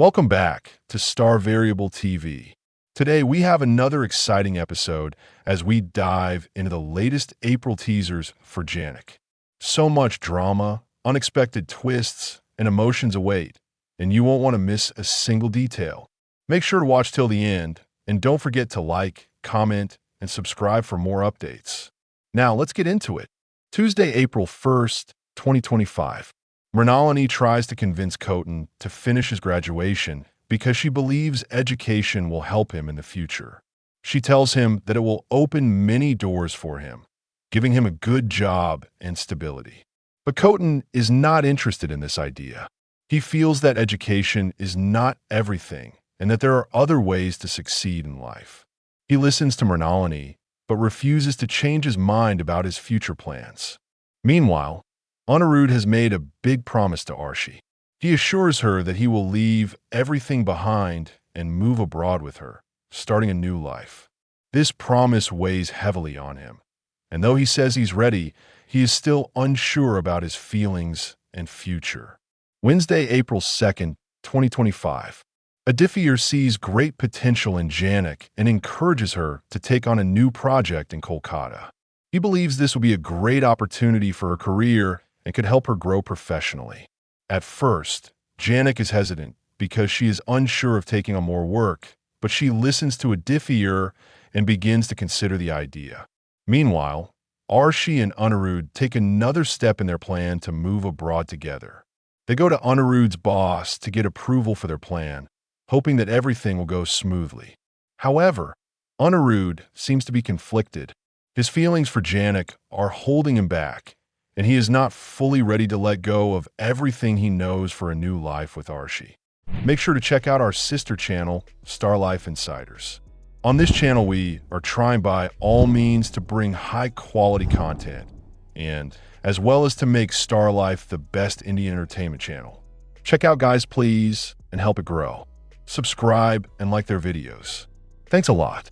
Welcome back to Star Variable TV. Today we have another exciting episode as we dive into the latest April teasers for Jhanak. So much drama, unexpected twists, and emotions await, and you won't want to miss a single detail. Make sure to watch till the end, and don't forget to like, comment, and subscribe for more updates. Now let's get into it. Tuesday, April 1st, 2025. Mrinalini tries to convince Kotan to finish his graduation because she believes education will help him in the future. She tells him that it will open many doors for him, giving him a good job and stability. But Kotan is not interested in this idea. He feels that education is not everything and that there are other ways to succeed in life. He listens to Mrinalini, but refuses to change his mind about his future plans. Meanwhile, Anirudh has made a big promise to Arshi. He assures her that he will leave everything behind and move abroad with her, starting a new life. This promise weighs heavily on him, and though he says he's ready, he is still unsure about his feelings and future. Wednesday, April 2nd, 2025. Aditya sees great potential in Jhanak and encourages her to take on a new project in Kolkata. He believes this will be a great opportunity for her career and could help her grow professionally. At first, Jhanak is hesitant because she is unsure of taking on more work, but she listens to Aditya and begins to consider the idea. Meanwhile, Arshi and Anirudh take another step in their plan to move abroad together. They go to Anirudh's boss to get approval for their plan, hoping that everything will go smoothly. However, Anirudh seems to be conflicted. His feelings for Jhanak are holding him back, and he is not fully ready to let go of everything he knows for a new life with Arshi. Make sure to check out our sister channel, Starlife Insiders. On this channel, we are trying by all means to bring high-quality content, and as well as to make Starlife the best Indian entertainment channel. Check out Guys Please and help it grow. Subscribe and like their videos. Thanks a lot.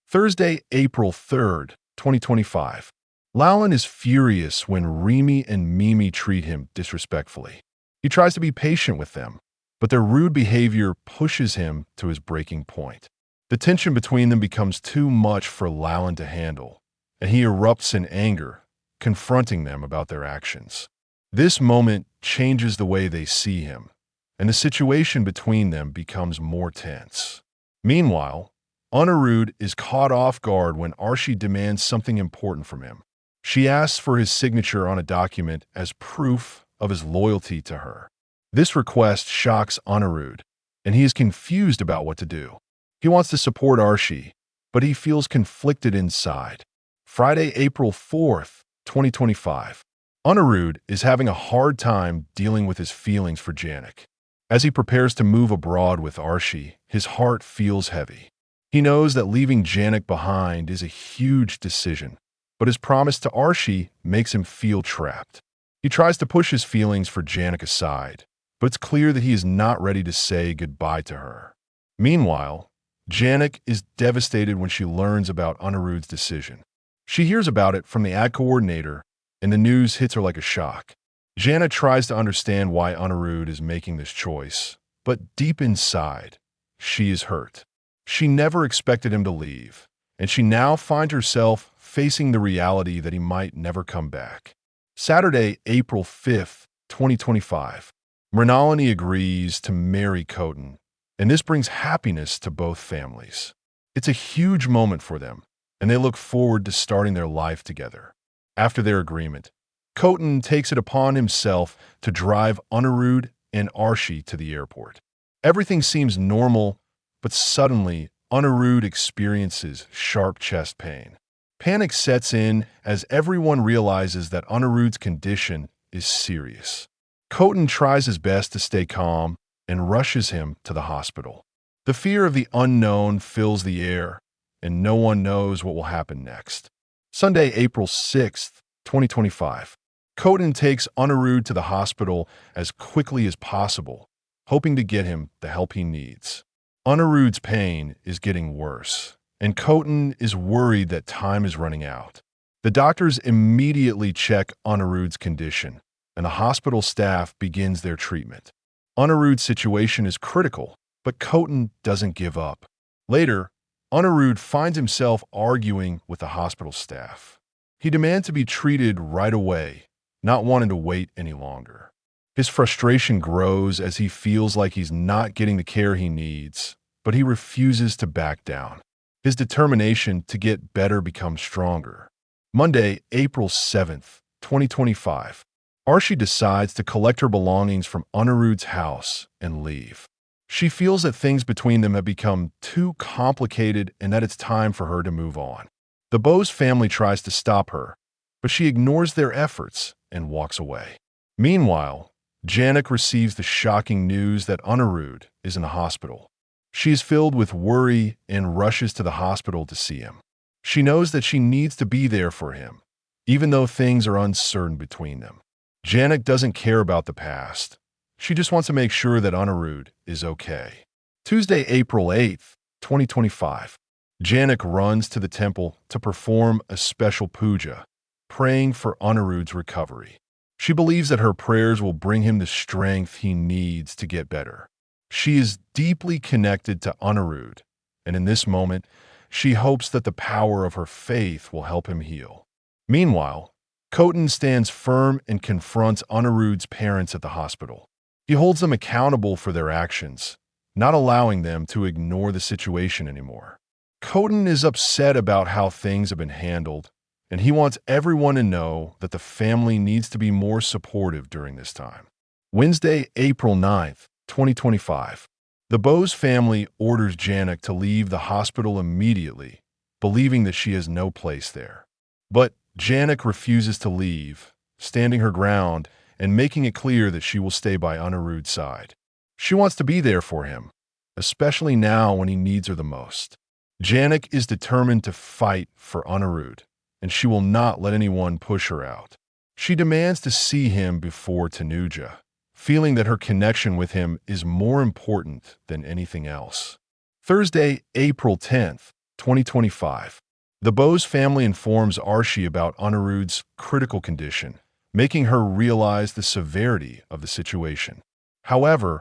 Thursday, April 3rd, 2025. Lalan is furious when Rimi and Mimi treat him disrespectfully. He tries to be patient with them, but their rude behavior pushes him to his breaking point. The tension between them becomes too much for Lalan to handle, and he erupts in anger, confronting them about their actions. This moment changes the way they see him, and the situation between them becomes more tense. Meanwhile, Anirudh is caught off guard when Arshi demands something important from him. She asks for his signature on a document as proof of his loyalty to her. This request shocks Anirudh, and he is confused about what to do. He wants to support Arshi, but he feels conflicted inside. Friday, April 4th, 2025. Anirudh is having a hard time dealing with his feelings for Jhanak. As he prepares to move abroad with Arshi, his heart feels heavy. He knows that leaving Jhanak behind is a huge decision, but his promise to Arshi makes him feel trapped. He tries to push his feelings for Jhanak aside, but it's clear that he is not ready to say goodbye to her. Meanwhile, Jhanak is devastated when she learns about Anirudh's decision. She hears about it from the ad coordinator, and the news hits her like a shock. Jhanak tries to understand why Anirudh is making this choice, but deep inside, she is hurt. She never expected him to leave, and she now finds herself facing the reality that he might never come back. Saturday, April 5th, 2025. Mrinalini agrees to marry Kotan, and this brings happiness to both families. It's a huge moment for them, and they look forward to starting their life together. After their agreement, Kotan takes it upon himself to drive Anirudh and Arshi to the airport. Everything seems normal, but suddenly Anirudh experiences sharp chest pain. Panic sets in as everyone realizes that Anirudh's condition is serious. Kotan tries his best to stay calm and rushes him to the hospital. The fear of the unknown fills the air, and no one knows what will happen next. Sunday, April 6th, 2025. Kotan takes Anirudh to the hospital as quickly as possible, hoping to get him the help he needs. Anirudh's pain is getting worse, and Kotan is worried that time is running out. The doctors immediately check Anirudh's condition, and the hospital staff begins their treatment. Anirudh's situation is critical, but Khotan doesn't give up. Later, Anirudh finds himself arguing with the hospital staff. He demands to be treated right away, not wanting to wait any longer. His frustration grows as he feels like he's not getting the care he needs, but he refuses to back down. His determination to get better becomes stronger. Monday, April 7th, 2025. Arshi decides to collect her belongings from Anirudh's house and leave. She feels that things between them have become too complicated and that it's time for her to move on. The Bose family tries to stop her, but she ignores their efforts and walks away. Meanwhile, Jhanak receives the shocking news that Anirudh is in the hospital. She is filled with worry and rushes to the hospital to see him. She knows that she needs to be there for him, even though things are uncertain between them. Jhanak doesn't care about the past. She just wants to make sure that Anirudh is okay. Tuesday, April 8th, 2025. Jhanak runs to the temple to perform a special puja, praying for Anirudh's recovery. She believes that her prayers will bring him the strength he needs to get better. She is deeply connected to Anirudh, and in this moment, she hopes that the power of her faith will help him heal. Meanwhile, Khotan stands firm and confronts Anirudh's parents at the hospital. He holds them accountable for their actions, not allowing them to ignore the situation anymore. Khotan is upset about how things have been handled, and he wants everyone to know that the family needs to be more supportive during this time. Wednesday, April 9th, 2025. The Bose family orders Jhanak to leave the hospital immediately, believing that she has no place there. But Jhanak refuses to leave, standing her ground and making it clear that she will stay by Anirudh's side. She wants to be there for him, especially now when he needs her the most. Jhanak is determined to fight for Anirudh, and she will not let anyone push her out. She demands to see him before Tanuja, feeling that her connection with him is more important than anything else. Thursday, April 10th, 2025. The Bose family informs Arshi about Anirudh's critical condition, making her realize the severity of the situation. However,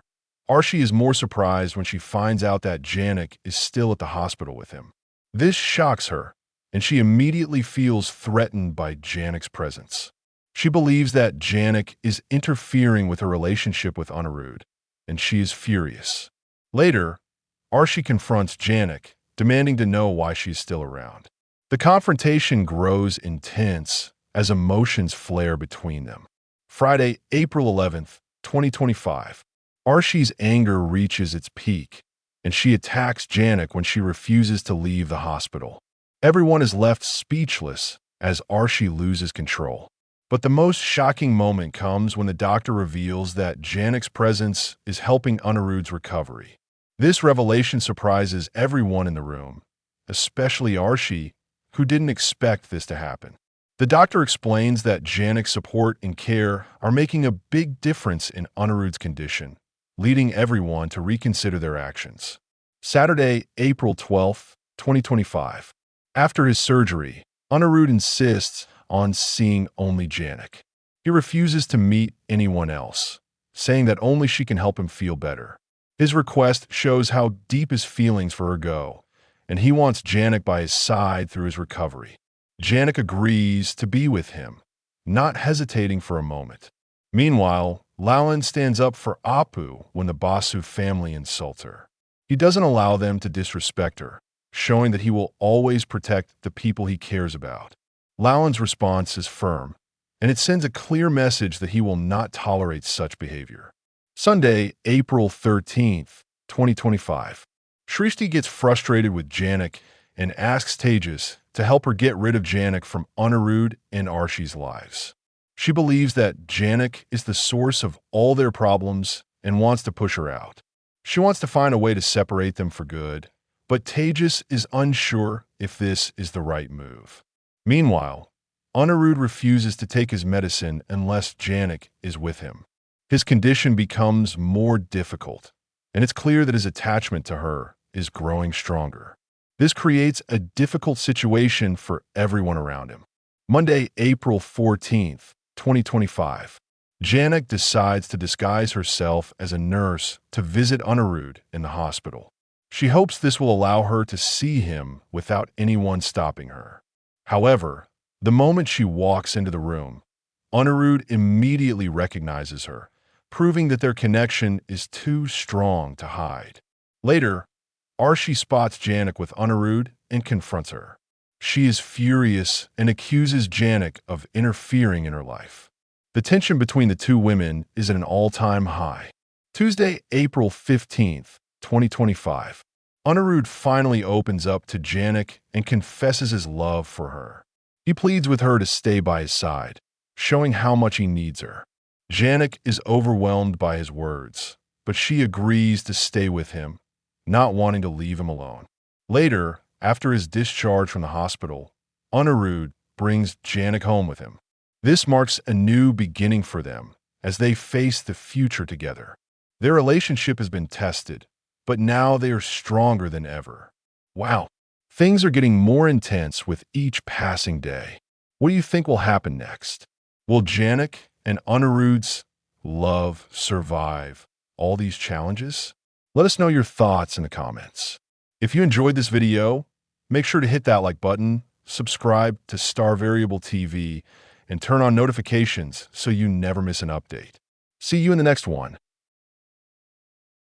Arshi is more surprised when she finds out that Jhanak is still at the hospital with him. This shocks her, and she immediately feels threatened by Janak's presence. She believes that Jhanak is interfering with her relationship with Anirudh, and she is furious. Later, Arshi confronts Jhanak, demanding to know why she is still around. The confrontation grows intense as emotions flare between them. Friday, April 11th, 2025. Arshi's anger reaches its peak, and she attacks Jhanak when she refuses to leave the hospital. Everyone is left speechless as Arshi loses control. But the most shocking moment comes when the doctor reveals that Janak's presence is helping Anirudh's recovery. This revelation surprises everyone in the room, especially Arshi, who didn't expect this to happen. The doctor explains that Janak's support and care are making a big difference in Anirudh's condition, leading everyone to reconsider their actions. Saturday, April 12th, 2025. After his surgery, Anirudh insists on seeing only Jhanak. He refuses to meet anyone else, saying that only she can help him feel better. His request shows how deep his feelings for her go, and he wants Jhanak by his side through his recovery. Jhanak agrees to be with him, not hesitating for a moment. Meanwhile, Lalan stands up for Apu when the Basu family insult her. He doesn't allow them to disrespect her, showing that he will always protect the people he cares about. Lalan's response is firm, and it sends a clear message that he will not tolerate such behavior. Sunday, April 13th, 2025. Shrishti gets frustrated with Jhanak and asks Tejas to help her get rid of Jhanak from Anirudh and Arshi's lives. She believes that Jhanak is the source of all their problems and wants to push her out. She wants to find a way to separate them for good, but Tejas is unsure if this is the right move. Meanwhile, Anirudh refuses to take his medicine unless Jhanak is with him. His condition becomes more difficult, and it's clear that his attachment to her is growing stronger. This creates a difficult situation for everyone around him. Monday, April 14th, 2025. Jhanak decides to disguise herself as a nurse to visit Anirudh in the hospital. She hopes this will allow her to see him without anyone stopping her. However, the moment she walks into the room, Anirudh immediately recognizes her, proving that their connection is too strong to hide. Later, Arshi spots Jhanak with Anirudh and confronts her. She is furious and accuses Jhanak of interfering in her life. The tension between the two women is at an all-time high. Tuesday, April 15th, 2025. Anirudh finally opens up to Jhanak and confesses his love for her. He pleads with her to stay by his side, showing how much he needs her. Jhanak is overwhelmed by his words, but she agrees to stay with him, not wanting to leave him alone. Later, after his discharge from the hospital, Anirudh brings Jhanak home with him. This marks a new beginning for them as they face the future together. Their relationship has been tested, but now they are stronger than ever. Wow, things are getting more intense with each passing day. What do you think will happen next? Will Jhanak and Anirudh's love survive all these challenges? Let us know your thoughts in the comments. If you enjoyed this video, make sure to hit that like button, subscribe to Star Variable TV, and turn on notifications so you never miss an update. See you in the next one.